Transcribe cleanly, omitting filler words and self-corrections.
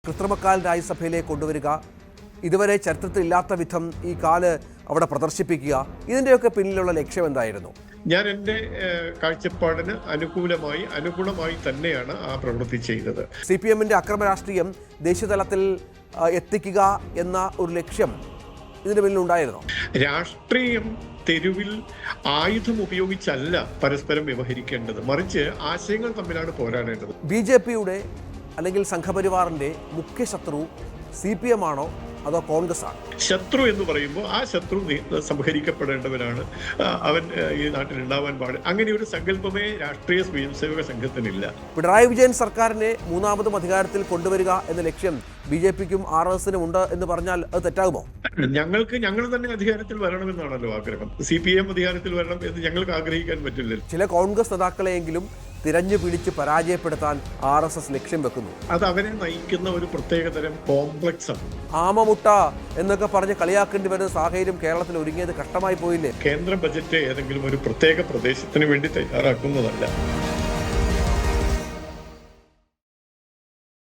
കൃത്രിമക്കാൽ രാജ്യസഭയിലേക്ക് കൊണ്ടുവരിക, ഇതുവരെ ചരിത്രത്തിലില്ലാത്ത വിധം ഈ കാല് അവിടെ പ്രദർശിപ്പിക്കുക, ഇതിൻ്റെയൊക്കെ പിന്നിലുള്ള ലക്ഷ്യം എന്തായിരുന്നു? ഞാൻ എൻ്റെ കാഴ്ചപ്പാടിന് അനുകൂലമായി തന്നെയാണ് ആ പ്രവൃത്തി ചെയ്തത്. CPM-ന്റെ അക്രമ രാഷ്ട്രീയം ദേശീയതലത്തിൽ എത്തിക്കുക എന്ന ഒരു ലക്ഷ്യം ഇതിന് പിന്നിലുണ്ടായിരുന്നു. രാഷ്ട്രീയം തെരുവിൽ ആയുധം ഉപയോഗിച്ചല്ല പരസ്പരം വ്യവഹരിക്കേണ്ടത്, മറിച്ച് ആശയങ്ങൾ തമ്മിലാണ് പോരാടേണ്ടത്. BJP-യുടെ അല്ലെങ്കിൽ സംഘപരിവാറിന്റെ മുഖ്യ ശത്രു CPM ആണോ അതോ കോൺഗ്രസ് ആണ്? ശത്രു എന്ന് പറയുമ്പോൾ ആ ശത്രു സംഹരിക്കപ്പെടേണ്ടവനാണ്, അവൻ ഈ നാട്ടിൽ ഉണ്ടാവാൻ പാടില്ല. അങ്ങനെ ഒരു സങ്കല്പമേ രാഷ്ട്രീയ സ്വയംസേവക സംഘത്തിനില്ല. പിണറായി വിജയൻ സർക്കാരിനെ മൂന്നാമതും അധികാരത്തിൽ കൊണ്ടുവരിക എന്ന ലക്ഷ്യം BJP-ക്കും RSS-നും ഉണ്ട് എന്ന് പറഞ്ഞാൽ അത് തെറ്റാകുമോ? ഞങ്ങൾ തന്നെ അധികാരത്തിൽ വരണമെന്നാണല്ലോ ആഗ്രഹം. CPM അധികാരത്തിൽ വരണം എന്ന് ഞങ്ങൾക്ക് ആഗ്രഹിക്കാൻ പറ്റില്ല. ചില കോൺഗ്രസ് നേതാക്കളെയെങ്കിലും തിരഞ്ഞു പിടിച്ച് പരാജയപ്പെടുത്താൻ RSS ലക്ഷ്യം വെക്കുന്നു. അത് അവരെ നയിക്കുന്ന ഒരു പ്രത്യേകതരം കോംപ്ലക്സ് ആണ്. ആമമുട്ട എന്നൊക്കെ പറഞ്ഞ് കളിയാക്കേണ്ടി വരുന്ന സാഹചര്യം കേരളത്തിൽ ഒരുങ്ങിയത് കഷ്ടമായി പോയില്ലേ? കേന്ദ്ര ബജറ്റ് ഏതെങ്കിലും ഒരു പ്രത്യേക പ്രദേശത്തിന് വേണ്ടി തയ്യാറാക്കുന്നതല്ല.